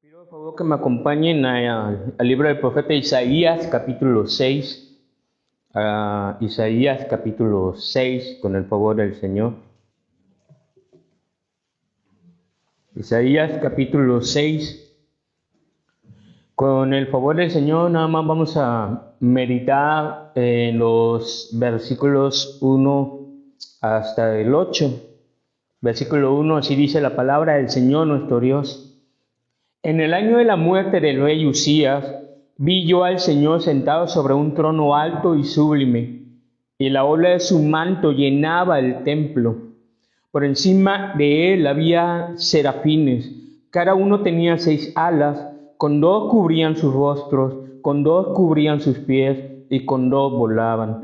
Pido por favor que me acompañen al libro del profeta Isaías, capítulo 6. Isaías, capítulo 6, con el favor del Señor. Isaías, capítulo 6. Con el favor del Señor, nada más vamos a meditar en los versículos 1 hasta el 8. Versículo 1, así dice la palabra del Señor nuestro Dios. En el año de la muerte del rey Usías, vi yo al Señor sentado sobre un trono alto y sublime, y la orla de su manto llenaba el templo. Por encima de él había serafines, cada uno tenía 6 alas, con 2 cubrían sus rostros, con 2 cubrían sus pies, y con 2 volaban.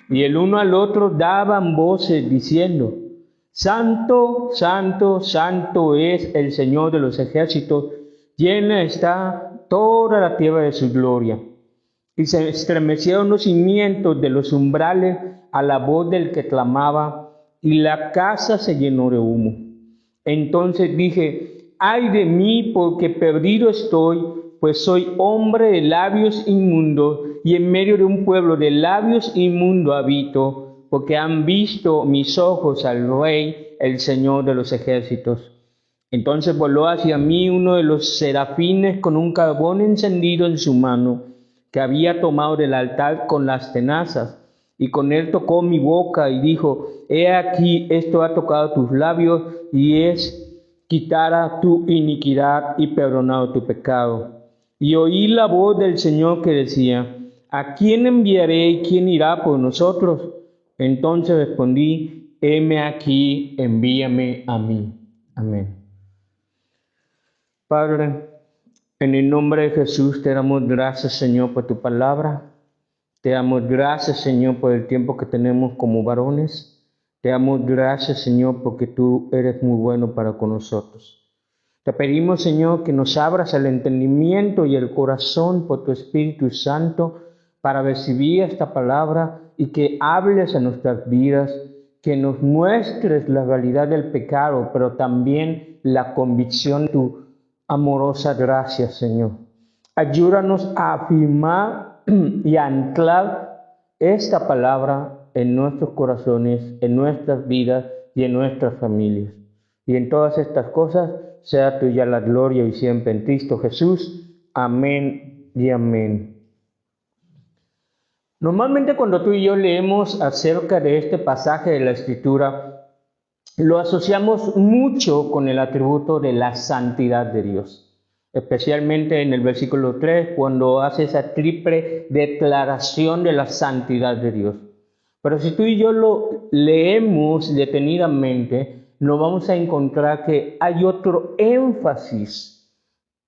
Y el uno al otro daban voces diciendo: Santo, santo, santo es el Señor de los ejércitos, llena está toda la tierra de su gloria. Y se estremecieron los cimientos de los umbrales a la voz del que clamaba, y la casa se llenó de humo. Entonces dije: ay de mí, porque perdido estoy, pues soy hombre de labios inmundos, y en medio de un pueblo de labios inmundos habito, porque han visto mis ojos al Rey, el Señor de los ejércitos. Entonces voló hacia mí uno de los serafines con un carbón encendido en su mano, que había tomado del altar con las tenazas, y con él tocó mi boca y dijo: he aquí, esto ha tocado tus labios, y es quitada tu iniquidad y perdonado tu pecado. Y oí la voz del Señor que decía: ¿a quién enviaré y quién irá por nosotros? Entonces respondí: heme aquí, envíame a mí. Amén. Padre, en el nombre de Jesús te damos gracias, Señor, por tu palabra. Te damos gracias, Señor, por el tiempo que tenemos como varones. Te damos gracias, Señor, porque tú eres muy bueno para con nosotros. Te pedimos, Señor, que nos abras el entendimiento y el corazón por tu Espíritu Santo para recibir esta palabra y que hables a nuestras vidas, que nos muestres la realidad del pecado, pero también la convicción de tu amorosa gracia, Señor. Ayúdanos a afirmar y a anclar esta palabra en nuestros corazones, en nuestras vidas y en nuestras familias. Y en todas estas cosas sea tuya la gloria y siempre en Cristo Jesús. Amén y amén. Normalmente cuando tú y yo leemos acerca de este pasaje de la Escritura, lo asociamos mucho con el atributo de la santidad de Dios, especialmente en el versículo 3, cuando hace esa triple declaración de la santidad de Dios. Pero si tú y yo lo leemos detenidamente, nos vamos a encontrar que hay otro énfasis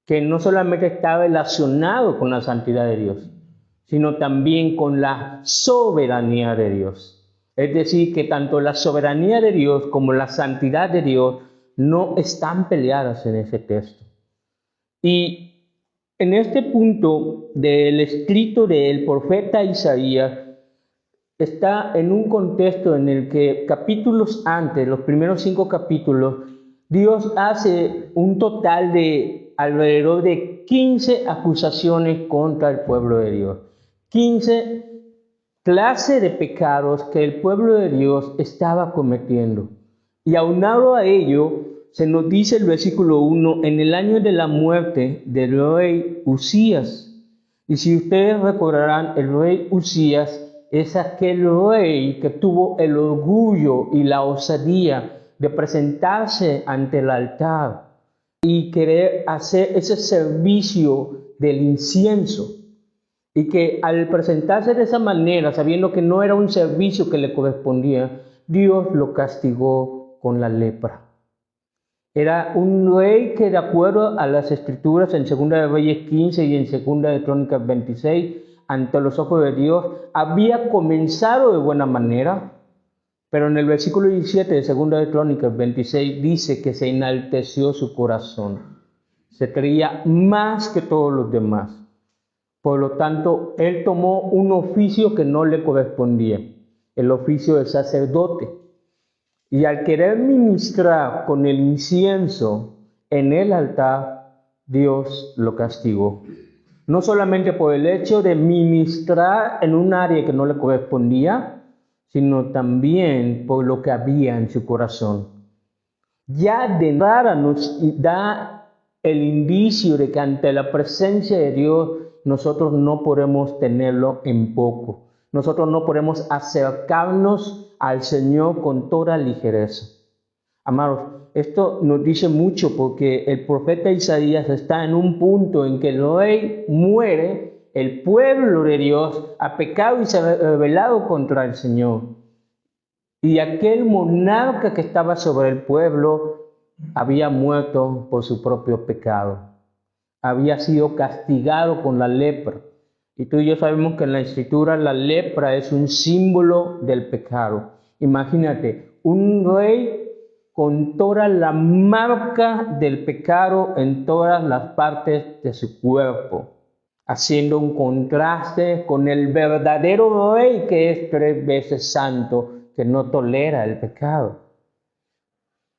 que no solamente está relacionado con la santidad de Dios, sino también con la soberanía de Dios. Es decir, que tanto la soberanía de Dios como la santidad de Dios no están peleadas en ese texto. Y en este punto del escrito del profeta Isaías está en un contexto en el que capítulos antes, los primeros 5 capítulos, Dios hace un total de alrededor de 15 acusaciones contra el pueblo de Dios. 15 clase de pecados que el pueblo de Dios estaba cometiendo. Y aunado a ello, se nos dice el versículo 1, en el año de la muerte del rey Usías. Y si ustedes recordarán, el rey Usías es aquel rey que tuvo el orgullo y la osadía de presentarse ante el altar y querer hacer ese servicio del incienso. Y que al presentarse de esa manera, sabiendo que no era un servicio que le correspondía, Dios lo castigó con la lepra. Era un rey que, de acuerdo a las escrituras en 2 de Reyes 15 y en 2 de Crónicas 26, ante los ojos de Dios, había comenzado de buena manera, pero en el versículo 17 de 2 de Crónicas 26 dice que se enalteció su corazón. Se creía más que todos los demás. Por lo tanto, él tomó un oficio que no le correspondía, el oficio de sacerdote. Y al querer ministrar con el incienso en el altar, Dios lo castigó. No solamente por el hecho de ministrar en un área que no le correspondía, sino también por lo que había en su corazón. Ya de entrada nos da el indicio de que ante la presencia de Dios nosotros no podemos tenerlo en poco. Nosotros no podemos acercarnos al Señor con toda ligereza. Amados, esto nos dice mucho porque el profeta Isaías está en un punto en que el rey muere, el pueblo de Dios ha pecado y se ha rebelado contra el Señor. Y aquel monarca que estaba sobre el pueblo había muerto por su propio pecado. Había sido castigado con la lepra. Y tú y yo sabemos que en la Escritura la lepra es un símbolo del pecado. Imagínate, un rey con toda la marca del pecado en todas las partes de su cuerpo, haciendo un contraste con el verdadero rey que es 3 veces santo, que no tolera el pecado.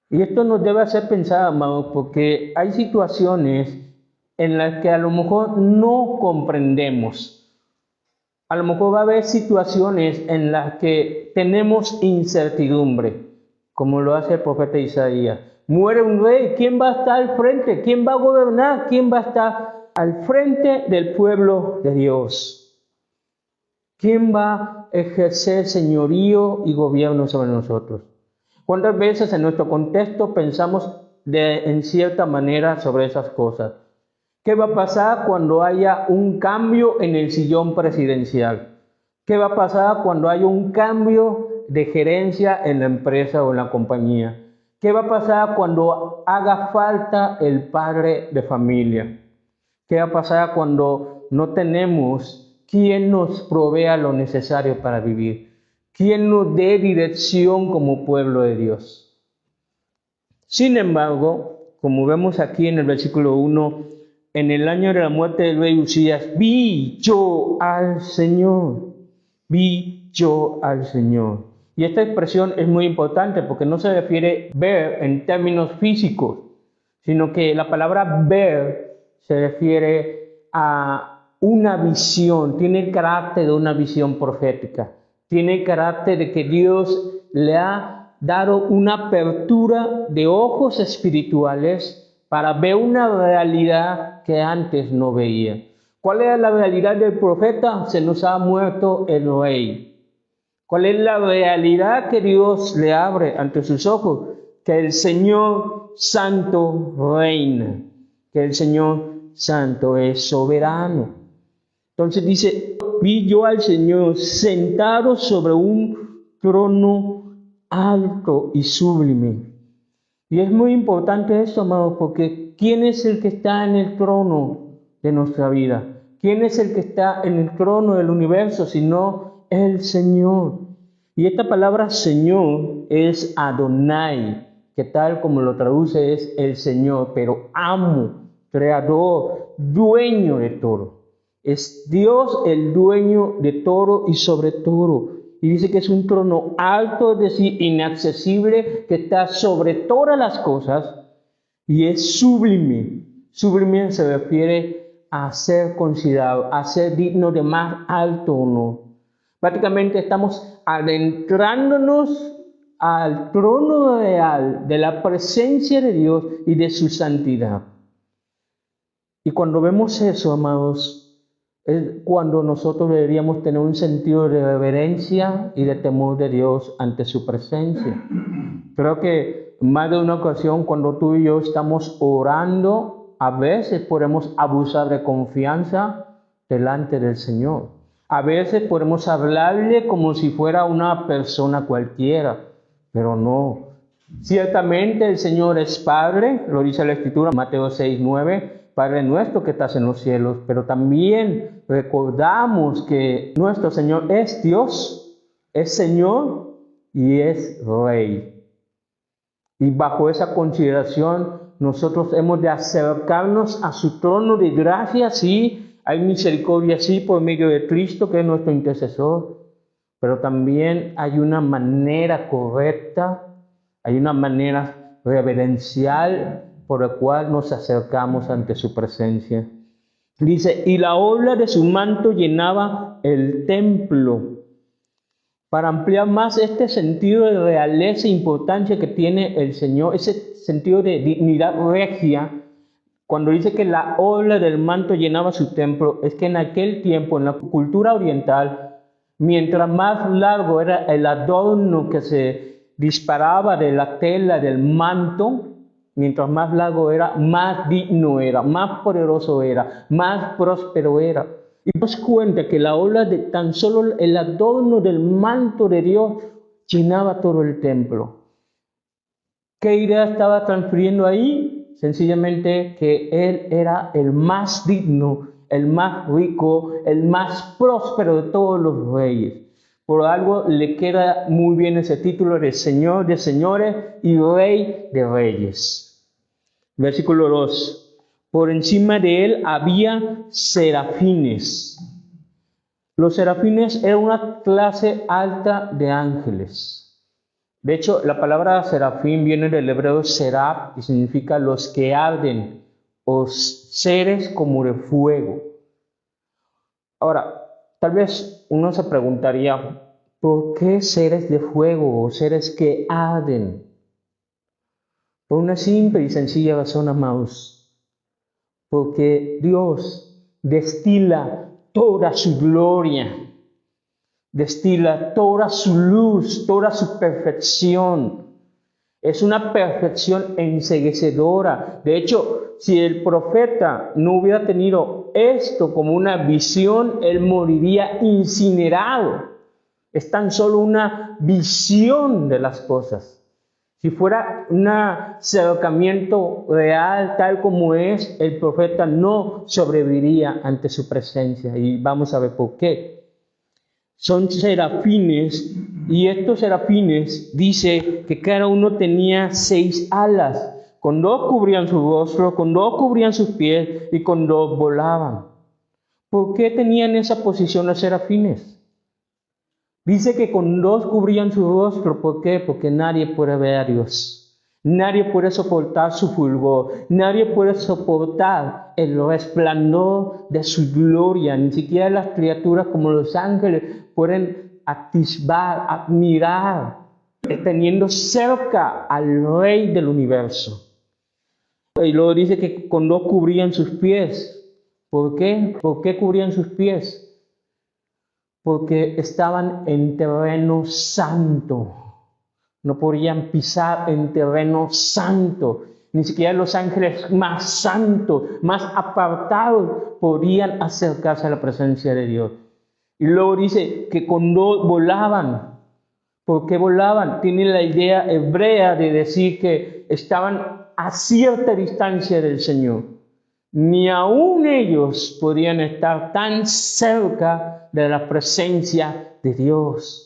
Y esto nos debe hacer pensar, amados, porque hay situaciones en las que a lo mejor no comprendemos. A lo mejor va a haber situaciones en las que tenemos incertidumbre, como lo hace el profeta Isaías. Muere un rey, ¿quién va a estar al frente? ¿Quién va a gobernar? ¿Quién va a estar al frente del pueblo de Dios? ¿Quién va a ejercer señorío y gobierno sobre nosotros? ¿Cuántas veces en nuestro contexto pensamos en cierta manera sobre esas cosas? ¿Qué va a pasar cuando haya un cambio en el sillón presidencial? ¿Qué va a pasar cuando haya un cambio de gerencia en la empresa o en la compañía? ¿Qué va a pasar cuando haga falta el padre de familia? ¿Qué va a pasar cuando no tenemos quien nos provea lo necesario para vivir? ¿Quién nos dé dirección como pueblo de Dios? Sin embargo, como vemos aquí en el versículo 1, en el año de la muerte del rey Usías, vi yo al Señor. Vi yo al Señor. Y esta expresión es muy importante porque no se refiere ver en términos físicos, sino que la palabra ver se refiere a una visión, tiene el carácter de una visión profética, tiene el carácter de que Dios le ha dado una apertura de ojos espirituales para ver una realidad que antes no veía. ¿Cuál era la realidad del profeta? Se nos ha muerto el rey. ¿Cuál es la realidad que Dios le abre ante sus ojos? Que el Señor Santo reina, que el Señor Santo es soberano. Entonces dice, vi yo al Señor sentado sobre un trono alto y sublime. Y es muy importante esto, amados, porque ¿quién es el que está en el trono de nuestra vida? ¿Quién es el que está en el trono del universo, sino el Señor? Y esta palabra Señor es Adonai, que tal como lo traduce es el Señor, pero amo, creador, dueño de todo. Es Dios el dueño de todo y sobre todo. Y dice que es un trono alto, es decir, inaccesible, que está sobre todas las cosas y es sublime. Sublime se refiere a ser considerado, a ser digno de más alto honor. Prácticamente estamos adentrándonos al trono real de la presencia de Dios y de su santidad. Y cuando vemos eso, amados, es cuando nosotros deberíamos tener un sentido de reverencia y de temor de Dios ante su presencia. Creo que en más de una ocasión cuando tú y yo estamos orando, a veces podemos abusar de confianza delante del Señor. A veces podemos hablarle como si fuera una persona cualquiera, pero no. Ciertamente el Señor es Padre, lo dice la Escritura, Mateo 6:9. Padre nuestro que estás en los cielos, pero también recordamos que nuestro Señor es Dios, es Señor y es Rey. Y bajo esa consideración nosotros hemos de acercarnos a su trono de gracia, sí, hay misericordia, sí, por medio de Cristo que es nuestro intercesor, pero también hay una manera correcta, hay una manera reverencial por el cual nos acercamos ante su presencia. Dice, y la orla de su manto llenaba el templo. Para ampliar más este sentido de realeza e importancia que tiene el Señor, ese sentido de dignidad regia, cuando dice que la orla del manto llenaba su templo, es que en aquel tiempo, en la cultura oriental, mientras más largo era el adorno que se disparaba de la tela del manto, mientras más largo era, más digno era, más poderoso era, más próspero era. Y nos cuenta que la orla de tan solo el adorno del manto de Dios llenaba todo el templo. ¿Qué idea estaba transfiriendo ahí? Sencillamente que Él era el más digno, el más rico, el más próspero de todos los reyes. Por algo le queda muy bien ese título de Señor de señores y Rey de reyes. Versículo 2. Por encima de él había serafines. Los serafines eran una clase alta de ángeles. De hecho, la palabra serafín viene del hebreo seraf y significa los que arden o seres como de fuego. Ahora, tal vez uno se preguntaría, ¿por qué seres de fuego o seres que arden? Por una simple y sencilla razón, amados. Porque Dios destila toda su gloria, destila toda su luz, toda su perfección. Es una perfección enceguecedora. De hecho, si el profeta no hubiera tenido esto como una visión, él moriría incinerado. Es tan solo una visión de las cosas. Si fuera un acercamiento real, tal como es, el profeta no sobreviviría ante su presencia. Y vamos a ver por qué. Son serafines, y estos serafines dice que cada uno tenía 6 alas. Con 2 cubrían su rostro, con 2 cubrían sus pies y con 2 volaban. ¿Por qué tenían esa posición los serafines? Dice que con 2 cubrían su rostro. ¿Por qué? Porque nadie puede ver a Dios. Nadie puede soportar su fulgor. Nadie puede soportar el resplandor de su gloria. Ni siquiera las criaturas como los ángeles pueden atisbar, admirar, teniendo cerca al Rey del universo. Y luego dice que con 2 cubrían sus pies. ¿Por qué? ¿Por qué cubrían sus pies? Porque estaban en terreno santo. No podían pisar en terreno santo. Ni siquiera los ángeles más santos, más apartados, podían acercarse a la presencia de Dios. Y luego dice que cuando volaban, ¿por qué volaban? Tienen la idea hebrea de decir que estaban a cierta distancia del Señor. Ni aún ellos podían estar tan cerca de la presencia de Dios.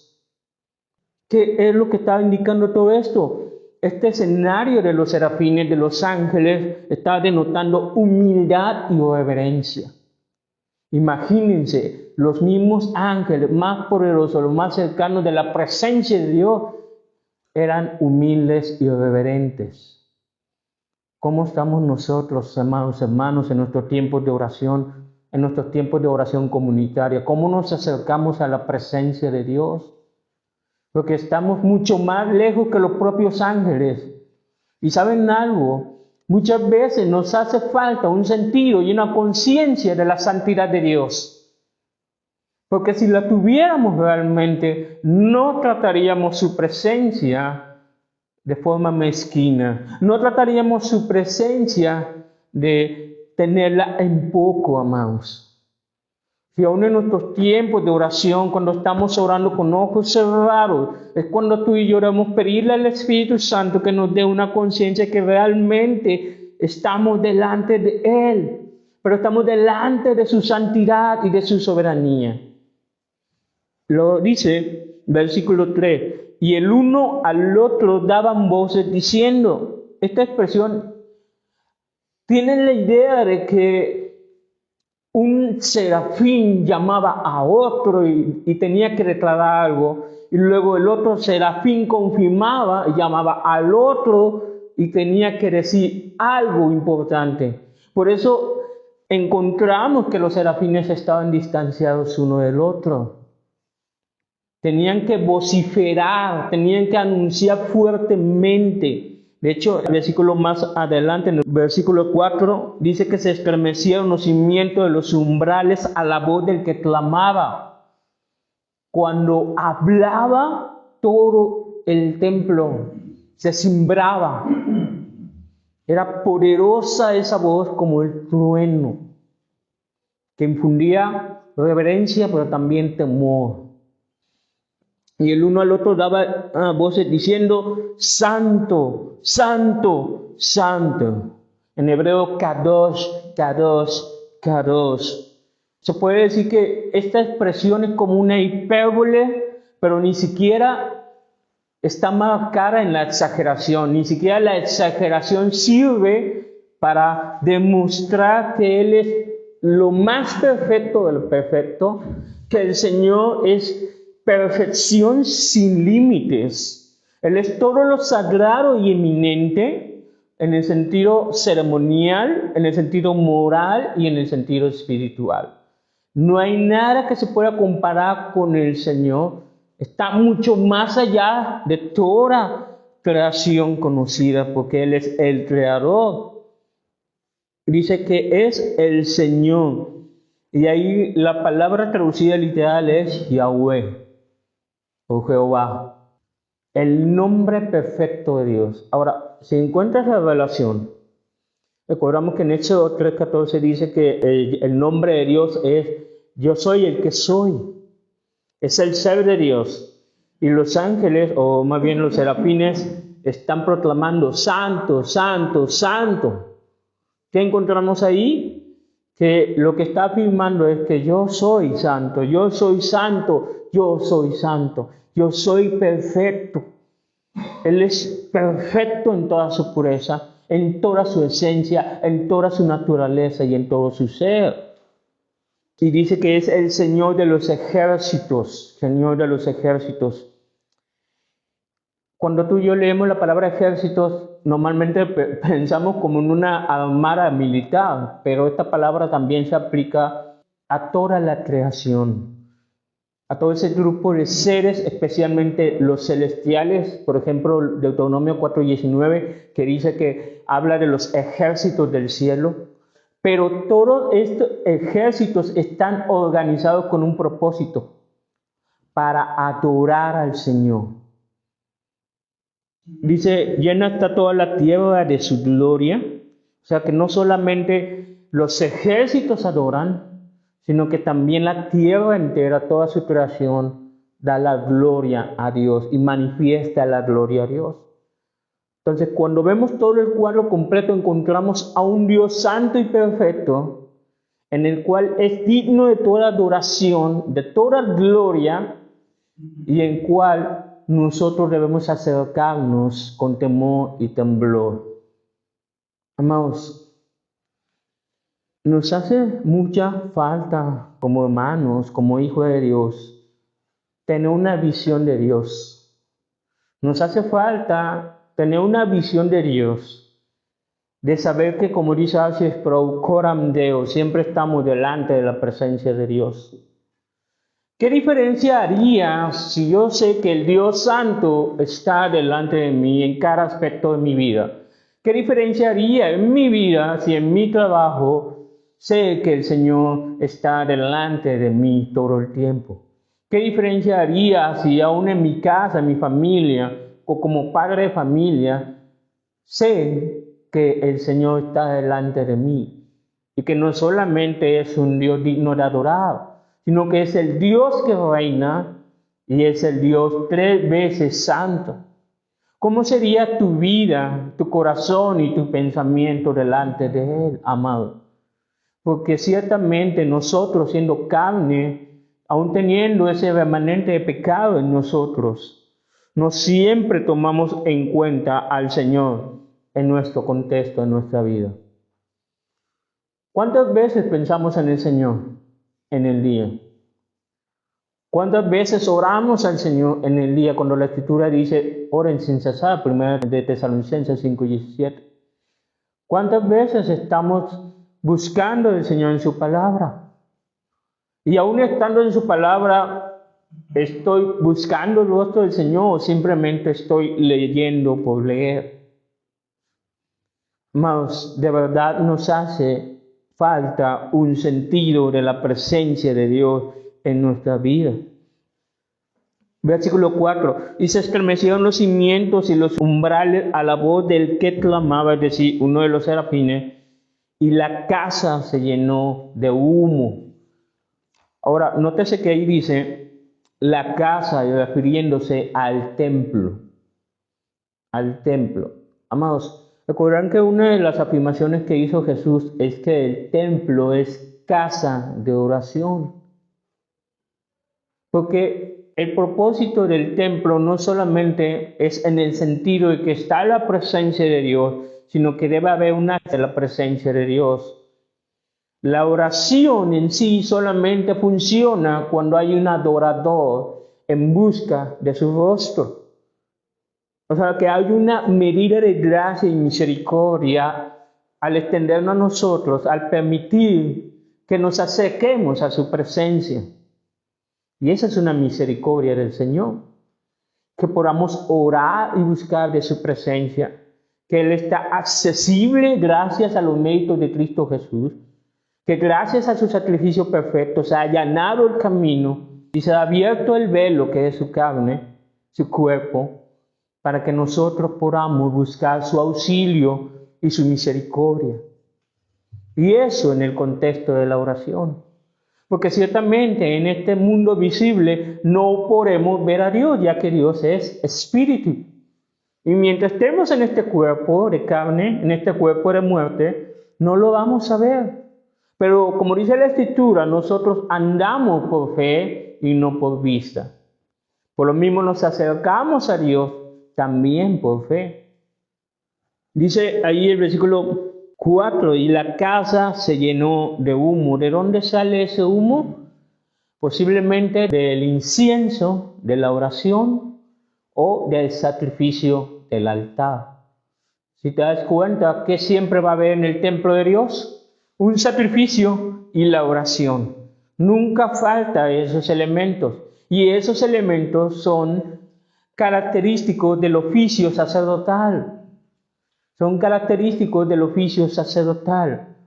¿Qué es lo que está indicando todo esto? Este escenario de los serafines, de los ángeles, está denotando humildad y reverencia. Imagínense, los mismos ángeles más poderosos, los más cercanos de la presencia de Dios, eran humildes y reverentes. ¿Cómo estamos nosotros, amados hermanos, en nuestros tiempos de oración, en nuestros tiempos de oración comunitaria? ¿Cómo nos acercamos a la presencia de Dios? Porque estamos mucho más lejos que los propios ángeles. Y ¿saben algo? Muchas veces nos hace falta un sentido y una conciencia de la santidad de Dios. Porque si la tuviéramos realmente, no trataríamos su presencia de forma mezquina. No trataríamos su presencia de tenerla en poco, amados. Si aún en nuestros tiempos de oración, cuando estamos orando con ojos cerrados, es cuando tú y yo debemos pedirle al Espíritu Santo que nos dé una conciencia que realmente estamos delante de Él, pero estamos delante de su santidad y de su soberanía. Lo dice versículo 3. Y el uno al otro daban voces diciendo, esta expresión tiene la idea de que un serafín llamaba a otro y tenía que declarar algo, y luego el otro serafín confirmaba y llamaba al otro y tenía que decir algo importante. Por eso encontramos que los serafines estaban distanciados uno del otro. Tenían que vociferar, tenían que anunciar fuertemente. De hecho, el versículo más adelante, en el versículo 4, dice que se estremecieron los cimientos de los umbrales a la voz del que clamaba. Cuando hablaba, todo el templo se cimbraba. Era poderosa esa voz como el trueno, que infundía reverencia, pero también temor. Y el uno al otro daba voces diciendo, Santo, Santo, Santo. En hebreo, Kadosh, Kadosh, Kadosh. Se puede decir que esta expresión es como una hipérbole, pero ni siquiera está marcada en la exageración. Ni siquiera la exageración sirve para demostrar que Él es lo más perfecto del perfecto, que el Señor es perfección sin límites. Él es todo lo sagrado y eminente en el sentido ceremonial, en el sentido moral y en el sentido espiritual. No hay nada que se pueda comparar con el Señor. Está mucho más allá de toda creación conocida, porque Él es el creador. Dice que es el Señor. Y ahí la palabra traducida literal es Yahweh o Jehová, el nombre perfecto de Dios. Ahora, si encuentras la revelación, recordamos que en Éxodo 3:14 dice que el nombre de Dios es yo soy el que soy. Es el ser de Dios. Y los ángeles, o más bien los serafines, están proclamando Santo, Santo, Santo. ¿Qué encontramos ahí? Que lo que está afirmando es que yo soy santo, yo soy santo, yo soy santo, yo soy perfecto. Él es perfecto en toda su pureza, en toda su esencia, en toda su naturaleza y en todo su ser. Y dice que es el Señor de los ejércitos, Señor de los ejércitos. Cuando tú y yo leemos la palabra ejércitos, normalmente pensamos como en una armada militar, pero esta palabra también se aplica a toda la creación, a todo ese grupo de seres, especialmente los celestiales. Por ejemplo, Deuteronomio 4:19, que dice que habla de los ejércitos del cielo. Pero todos estos ejércitos están organizados con un propósito, para adorar al Señor. Dice, llena está toda la tierra de su gloria. O sea que no solamente los ejércitos adoran, sino que también la tierra entera, toda su creación, da la gloria a Dios y manifiesta la gloria a Dios. Entonces, cuando vemos todo el cuadro completo, encontramos a un Dios santo y perfecto, en el cual es digno de toda adoración, de toda gloria, y en cual nosotros debemos acercarnos con temor y temblor. Amados, nos hace mucha falta como hermanos, como hijos de Dios, tener una visión de Dios. Nos hace falta tener una visión de Dios, de saber que, como dice R.C. Sproul, coram Deo, siempre estamos delante de la presencia de Dios. ¿Qué diferencia haría si yo sé que el Dios Santo está delante de mí en cada aspecto de mi vida? ¿Qué diferencia haría en mi vida si en mi trabajo sé que el Señor está delante de mí todo el tiempo? ¿Qué diferencia haría si aún en mi casa, en mi familia, o como padre de familia, sé que el Señor está delante de mí y que no solamente es un Dios digno de adorar, sino que es el Dios que reina y es el Dios 3 veces santo? ¿Cómo sería tu vida, tu corazón y tu pensamiento delante de Él, amado? Porque ciertamente nosotros, siendo carne, aún teniendo ese remanente de pecado en nosotros, no siempre tomamos en cuenta al Señor en nuestro contexto, en nuestra vida. ¿Cuántas veces pensamos en el Señor en el día? ¿Cuántas veces oramos al Señor en el día cuando la Escritura dice, oren sin cesar? 1 de Tesalonicenses 5:17. ¿Cuántas veces estamos buscando al Señor en su palabra? Y aún estando en su palabra, ¿estoy buscando el rostro del Señor o simplemente estoy leyendo por leer? Mas de verdad nos hace falta un sentido de la presencia de Dios en nuestra vida. Versículo 4. Y se estremecieron los cimientos y los umbrales a la voz del que clamaba, es decir, uno de los serafines, y la casa se llenó de humo. Ahora, nótese que ahí dice la casa, refiriéndose al templo. Al templo. Amados, recuerdan que una de las afirmaciones que hizo Jesús es que el templo es casa de oración. Porque el propósito del templo no solamente es en el sentido de que está la presencia de Dios, sino que debe haber un acto de la presencia de Dios. La oración en sí solamente funciona cuando hay un adorador en busca de su rostro. O sea, que hay una medida de gracia y misericordia al extendernos a nosotros, al permitir que nos acerquemos a su presencia. Y esa es una misericordia del Señor, que podamos orar y buscar de su presencia, que Él está accesible gracias a los méritos de Cristo Jesús, que gracias a su sacrificio perfecto se ha allanado el camino y se ha abierto el velo que es su carne, su cuerpo, para que nosotros podamos buscar su auxilio y su misericordia. Y eso en el contexto de la oración. Porque ciertamente en este mundo visible no podemos ver a Dios, ya que Dios es espíritu. Y mientras estemos en este cuerpo de carne, en este cuerpo de muerte, no lo vamos a ver. Pero como dice la Escritura, nosotros andamos por fe y no por vista. Por lo mismo nos acercamos a Dios también por fe. Dice ahí el versículo 4, y la casa se llenó de humo. ¿De dónde sale ese humo? Posiblemente del incienso, de la oración o del sacrificio del altar. Si te das cuenta, ¿qué siempre va a haber en el templo de Dios? Un sacrificio y la oración. Nunca falta esos elementos. Y esos elementos son característicos del oficio sacerdotal. Son característicos del oficio sacerdotal.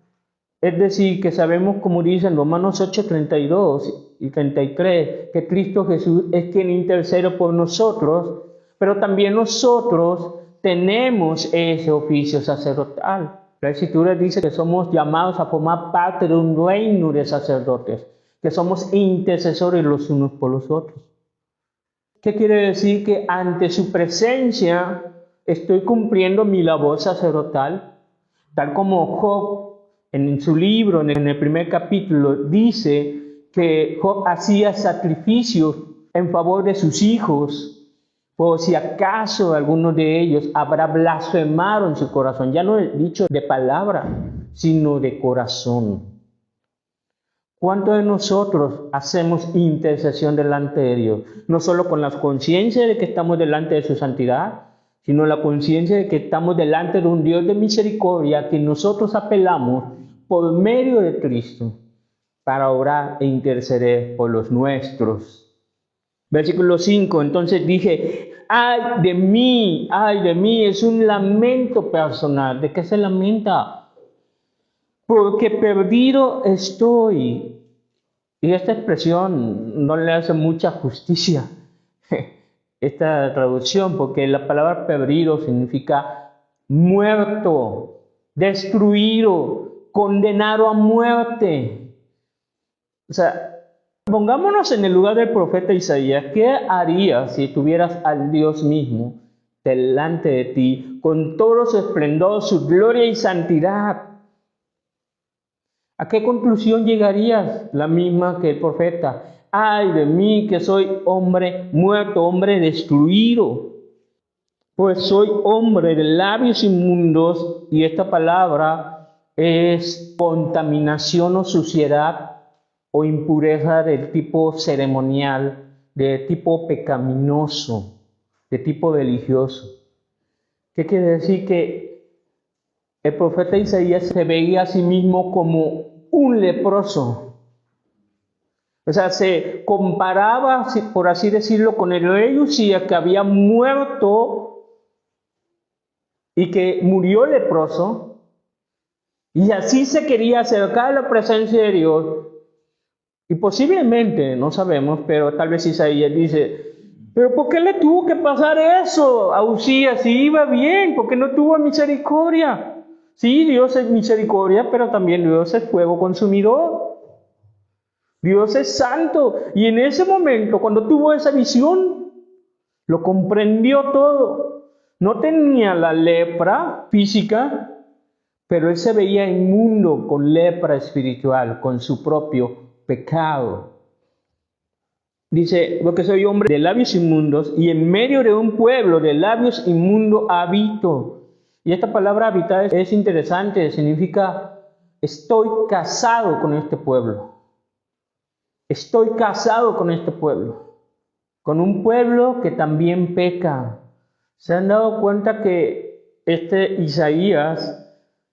Es decir, que sabemos, como dicen Romanos 8, 32 y 33, que Cristo Jesús es quien intercede por nosotros, pero también nosotros tenemos ese oficio sacerdotal. La Escritura dice que somos llamados a formar parte de un reino de sacerdotes, que somos intercesores los unos por los otros. ¿Qué quiere decir? Que ante su presencia estoy cumpliendo mi labor sacerdotal, tal como Job en su libro, en el primer capítulo, dice que Job hacía sacrificios en favor de sus hijos, por si acaso alguno de ellos habrá blasfemado en su corazón. Ya no he dicho de palabra, sino de corazón. ¿Cuántos de nosotros hacemos intercesión delante de Dios? No solo con la conciencia de que estamos delante de su santidad, sino la conciencia de que estamos delante de un Dios de misericordia a quien nosotros apelamos por medio de Cristo para orar e interceder por los nuestros. Versículo 5, entonces dije, ay de mí, es un lamento personal. ¿De qué se lamenta? Porque perdido estoy. Y esta expresión no le hace mucha justicia, esta traducción, porque la palabra perdido significa muerto, destruido, condenado a muerte. O sea, pongámonos en el lugar del profeta Isaías. ¿Qué harías si tuvieras al Dios mismo delante de ti, con todo su esplendor, su gloria y santidad? ¿A qué conclusión llegarías? La misma que el profeta. Ay de mí, que soy hombre muerto, hombre destruido. Pues soy hombre de labios inmundos, y esta palabra es contaminación o suciedad. o impureza del tipo ceremonial, de tipo pecaminoso, de tipo religioso. ¿Qué quiere decir? Que el profeta Isaías se veía a sí mismo como un leproso. O sea, se comparaba, por así decirlo, con el rey Usías, que había muerto y que murió leproso, y así se quería acercar a la presencia de Dios. Y posiblemente, no sabemos, pero tal vez Isaías dice, pero ¿por qué le tuvo que pasar eso a Usías si iba bien? ¿Por qué no tuvo misericordia? Sí, Dios es misericordia, pero también Dios es fuego consumidor. Dios es santo. Y en ese momento, cuando tuvo esa visión, lo comprendió todo. No tenía la lepra física, pero él se veía inmundo con lepra espiritual, con su propio pecado. Dice, porque soy hombre de labios inmundos y en medio de un pueblo de labios inmundos habito. Y esta palabra habitar es interesante, significa estoy casado con este pueblo. Estoy casado con este pueblo, con un pueblo que también peca. ¿Se han dado cuenta que este Isaías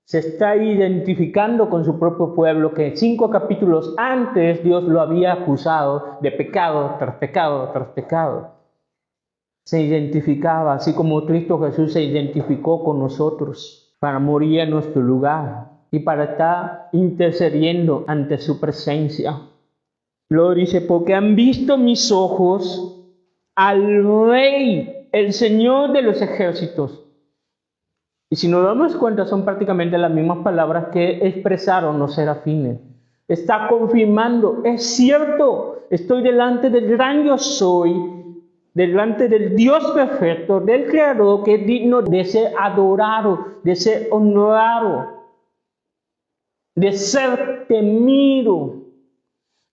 se está identificando con su propio pueblo, que 5 capítulos antes Dios lo había acusado de pecado tras pecado tras pecado? Se identificaba, así como Cristo Jesús se identificó con nosotros para morir en nuestro lugar y para estar intercediendo ante su presencia. Luego dice, porque han visto mis ojos al Rey, el Señor de los ejércitos. Y si nos damos cuenta, son prácticamente las mismas palabras que expresaron los serafines. Está confirmando, es cierto, estoy delante del gran yo soy, delante del Dios perfecto, del Creador, que es digno de ser adorado, de ser honrado, de ser temido.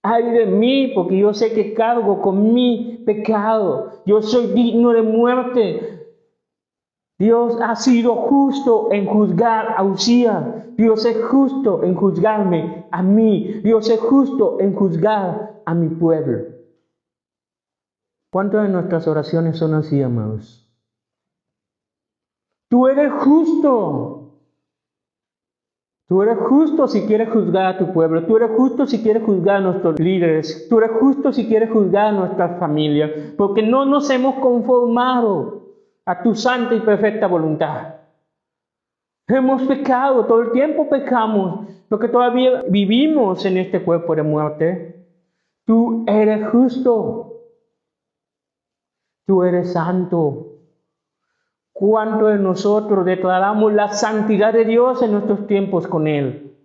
Ay de mí, porque yo sé que cargo con mi pecado. Yo soy digno de muerte. Dios ha sido justo en juzgar a Usías. Dios es justo en juzgarme a mí. Dios es justo en juzgar a mi pueblo. ¿Cuántas de nuestras oraciones son así, amados? Tú eres justo. Tú eres justo si quieres juzgar a tu pueblo. Tú eres justo si quieres juzgar a nuestros líderes. Tú eres justo si quieres juzgar a nuestras familias. Porque no nos hemos conformado a tu santa y perfecta voluntad. Hemos pecado, todo el tiempo pecamos, porque todavía vivimos en este cuerpo de muerte. Tú eres justo. Tú eres santo. ¿Cuántos de nosotros declaramos la santidad de Dios en nuestros tiempos con Él?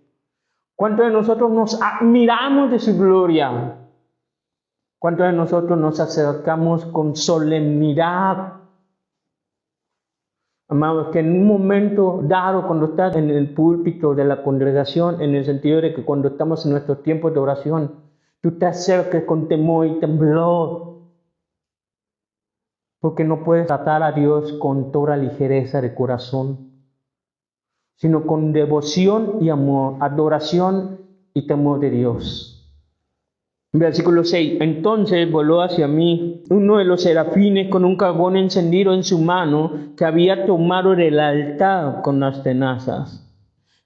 ¿Cuántos de nosotros nos admiramos de su gloria? ¿Cuántos de nosotros nos acercamos con solemnidad? Amados, que en un momento dado, cuando estás en el púlpito de la congregación, en el sentido de que cuando estamos en nuestros tiempos de oración, tú te acerques con temor y temblor, porque no puedes tratar a Dios con toda ligereza de corazón, sino con devoción y amor, adoración y temor de Dios. Versículo 6. Entonces voló hacia mí uno de los serafines con un carbón encendido en su mano que había tomado del altar con las tenazas.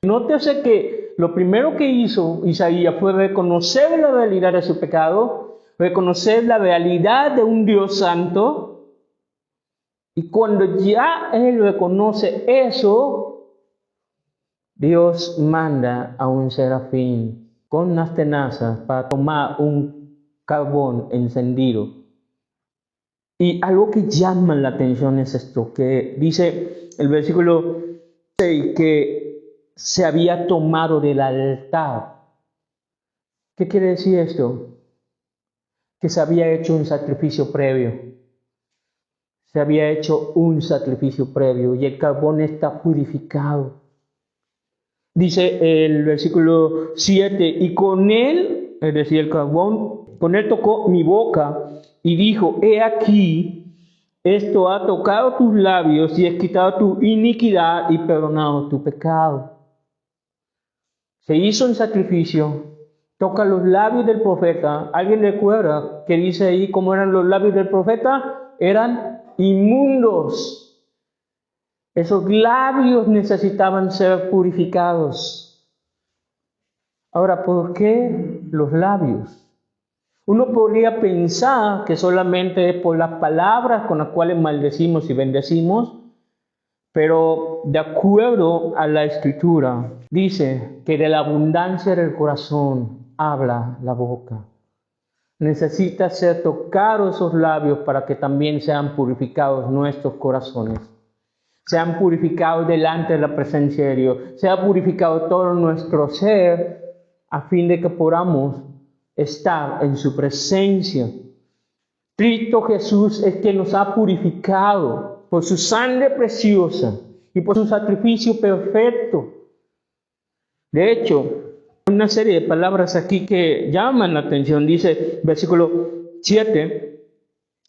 Nótese que lo primero que hizo Isaías fue reconocer la realidad de su pecado, reconocer la realidad de un Dios santo. Y cuando ya él reconoce eso, Dios manda a un serafín con las tenazas para tomar un carbón encendido. Y algo que llama la atención es esto, que dice el versículo 6, que se había tomado del altar. ¿Qué quiere decir esto? Que se había hecho un sacrificio previo. Se había hecho un sacrificio previo y el carbón está purificado. Dice el versículo 7, y con él, es decir, el carbón, con él tocó mi boca y dijo, he aquí, esto ha tocado tus labios y has quitado tu iniquidad y perdonado tu pecado. Se hizo un sacrificio, toca los labios del profeta. ¿Alguien recuerda que dice ahí cómo eran los labios del profeta? Eran inmundos. Esos labios necesitaban ser purificados. Ahora, ¿por qué los labios? Uno podría pensar que solamente es por las palabras con las cuales maldecimos y bendecimos, pero de acuerdo a la Escritura, dice que de la abundancia del corazón habla la boca. Necesita ser tocados esos labios para que también sean purificados nuestros corazones. Sean purificados delante de la presencia de Dios. Sea purificado todo nuestro ser a fin de que podamos estar en su presencia. Cristo Jesús es quien nos ha purificado por su sangre preciosa y por su sacrificio perfecto. De hecho, hay una serie de palabras aquí que llaman la atención. Dice, versículo 7,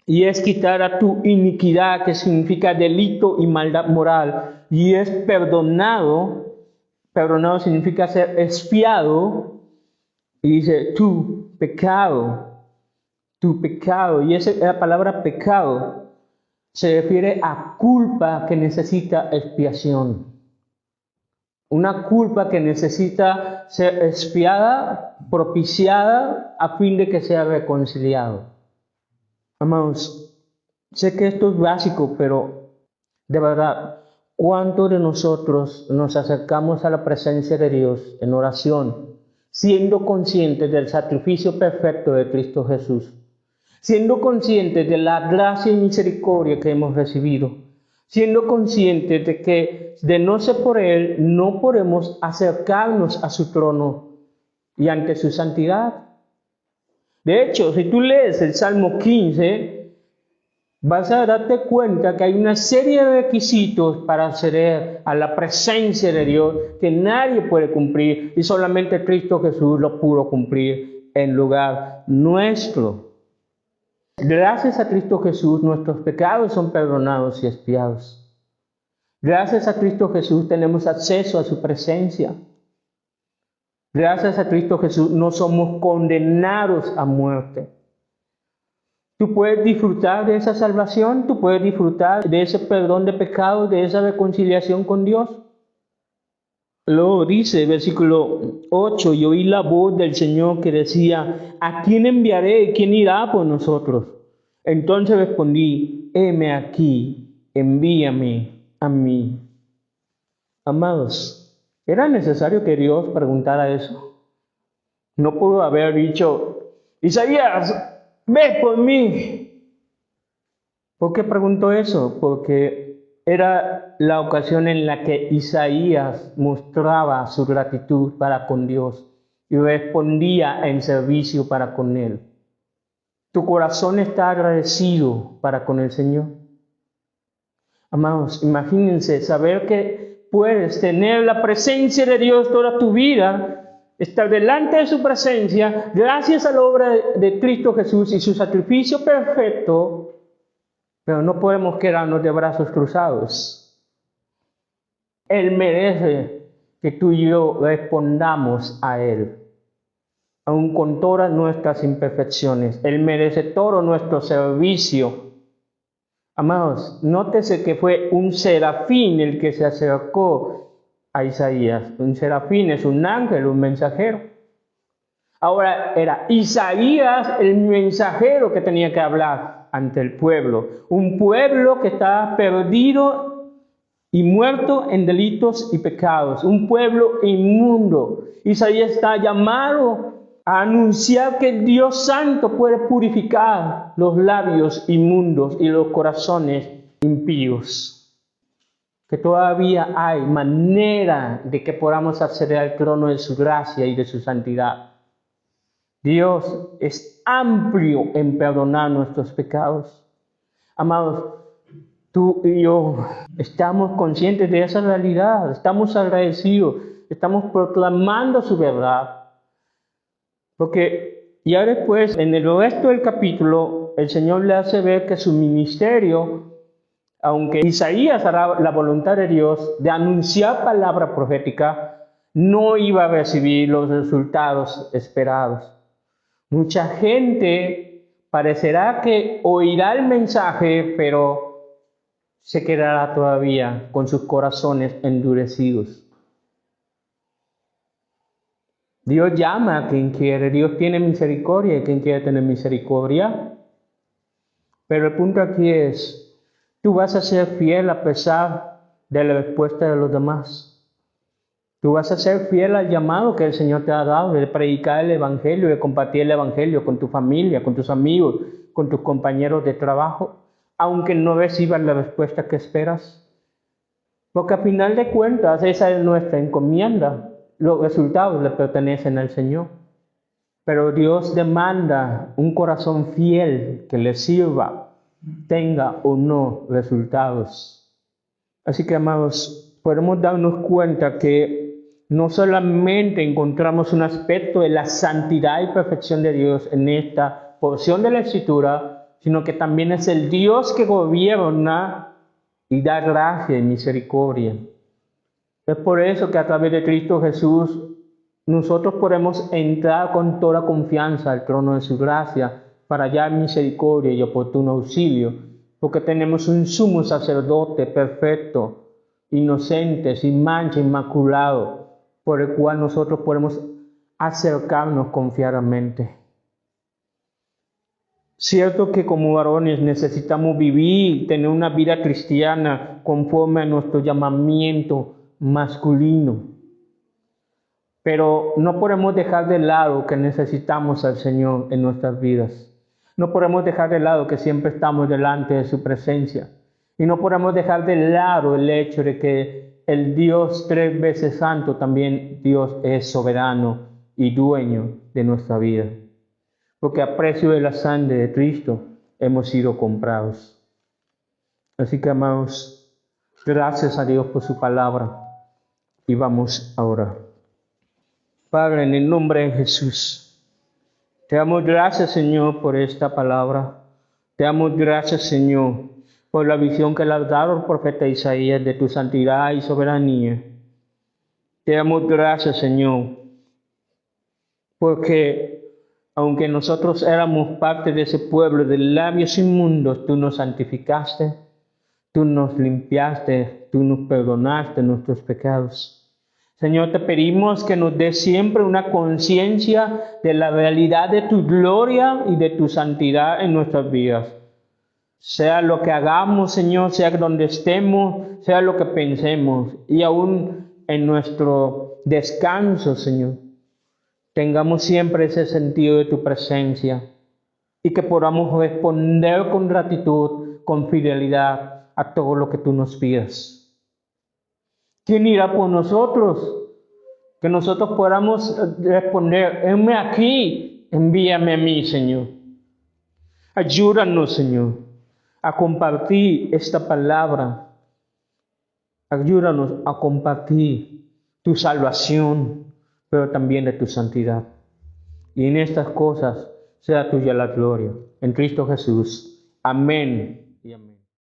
y es quitar a tu iniquidad, que significa delito y maldad moral, y es perdonado. Perdonado significa ser expiado, y dice tu pecado, y esa palabra pecado se refiere a culpa que necesita expiación. Una culpa que necesita ser expiada, propiciada, a fin de que sea reconciliado. Amados, sé que esto es básico, pero de verdad, ¿cuántos de nosotros nos acercamos a la presencia de Dios en oración, siendo conscientes del sacrificio perfecto de Cristo Jesús, siendo conscientes de la gracia y misericordia que hemos recibido, siendo conscientes de que de no ser por Él no podemos acercarnos a su trono y ante su santidad? De hecho, si tú lees el Salmo 15, vas a darte cuenta que hay una serie de requisitos para acceder a la presencia de Dios que nadie puede cumplir y solamente Cristo Jesús lo pudo cumplir en lugar nuestro. Gracias a Cristo Jesús nuestros pecados son perdonados y expiados. Gracias a Cristo Jesús tenemos acceso a su presencia. Gracias a Cristo Jesús no somos condenados a muerte. Tú puedes disfrutar de esa salvación, tú puedes disfrutar de ese perdón de pecados, de esa reconciliación con Dios. Luego dice, versículo 8, y oí la voz del Señor que decía, ¿a quién enviaré? ¿Quién irá por nosotros? Entonces respondí, heme aquí, envíame a mí. Amados, ¿era necesario que Dios preguntara eso? No pudo haber dicho, Isaías, ve por mí. ¿Por qué preguntó eso? Porque era la ocasión en la que Isaías mostraba su gratitud para con Dios y respondía en servicio para con Él. ¿Tu corazón está agradecido para con el Señor? Amados, imagínense saber que puedes tener la presencia de Dios toda tu vida, estar delante de su presencia, gracias a la obra de Cristo Jesús y su sacrificio perfecto, pero no podemos quedarnos de brazos cruzados. Él merece que tú y yo respondamos a Él, aun con todas nuestras imperfecciones. Él merece todo nuestro servicio. Amados, nótese que fue un serafín el que se acercó a Isaías. Un serafín es un ángel, un mensajero. Ahora era Isaías el mensajero que tenía que hablar ante el pueblo. Un pueblo que estaba perdido y muerto en delitos y pecados. Un pueblo inmundo. Isaías está llamado a anunciar que Dios Santo puede purificar los labios inmundos y los corazones impíos. Que todavía hay manera de que podamos acceder al trono de su gracia y de su santidad. Dios es amplio en perdonar nuestros pecados. Amados, tú y yo estamos conscientes de esa realidad, estamos agradecidos, estamos proclamando su verdad. Porque ya después, en el resto del capítulo, el Señor le hace ver que su ministerio, aunque Isaías hará la voluntad de Dios de anunciar palabra profética, no iba a recibir los resultados esperados. Mucha gente parecerá que oirá el mensaje, pero se quedará todavía con sus corazones endurecidos. Dios llama a quien quiere, Dios tiene misericordia a quien quiere tener misericordia. Pero el punto aquí es, tú vas a ser fiel a pesar de la respuesta de los demás. Tú vas a ser fiel al llamado que el Señor te ha dado de predicar el Evangelio, de compartir el Evangelio con tu familia, con tus amigos, con tus compañeros de trabajo, aunque no recibas la respuesta que esperas. Porque a final de cuentas, esa es nuestra encomienda. Los resultados le pertenecen al Señor. Pero Dios demanda un corazón fiel que le sirva, tenga o no resultados. Así que, amados, podemos darnos cuenta que no solamente encontramos un aspecto de la santidad y perfección de Dios en esta porción de la Escritura, sino que también es el Dios que gobierna y da gracia y misericordia. Es por eso que a través de Cristo Jesús nosotros podemos entrar con toda confianza al trono de su gracia para hallar misericordia y oportuno auxilio, porque tenemos un sumo sacerdote perfecto, inocente, sin mancha, inmaculado, por el cual nosotros podemos acercarnos confiadamente. Cierto que como varones necesitamos vivir, tener una vida cristiana conforme a nuestro llamamiento masculino. Pero no podemos dejar de lado que necesitamos al Señor en nuestras vidas. No podemos dejar de lado que siempre estamos delante de su presencia. Y no podemos dejar de lado el hecho de que el Dios 3 veces santo, también Dios es soberano y dueño de nuestra vida. Porque a precio de la sangre de Cristo hemos sido comprados. Así que, amados, gracias a Dios por su palabra. Y vamos a orar. Padre, en el nombre de Jesús, te damos gracias, Señor, por esta palabra. Te damos gracias, Señor, por la visión que le has dado al profeta Isaías de tu santidad y soberanía. Te damos gracias, Señor, porque aunque nosotros éramos parte de ese pueblo de labios inmundos, tú nos santificaste, tú nos limpiaste, tú nos perdonaste nuestros pecados. Señor, te pedimos que nos des siempre una conciencia de la realidad de tu gloria y de tu santidad en nuestras vidas. Sea lo que hagamos, Señor, sea donde estemos, sea lo que pensemos, y aún en nuestro descanso, Señor, tengamos siempre ese sentido de tu presencia y que podamos responder con gratitud, con fidelidad a todo lo que tú nos pidas. ¿Quién irá por nosotros? Que nosotros podamos responder, heme aquí, envíame a mí, Señor. Ayúdanos, Señor, a compartir esta palabra. Ayúdanos a compartir tu salvación, pero también de tu santidad. Y en estas cosas sea tuya la gloria. En Cristo Jesús. Amén y amén.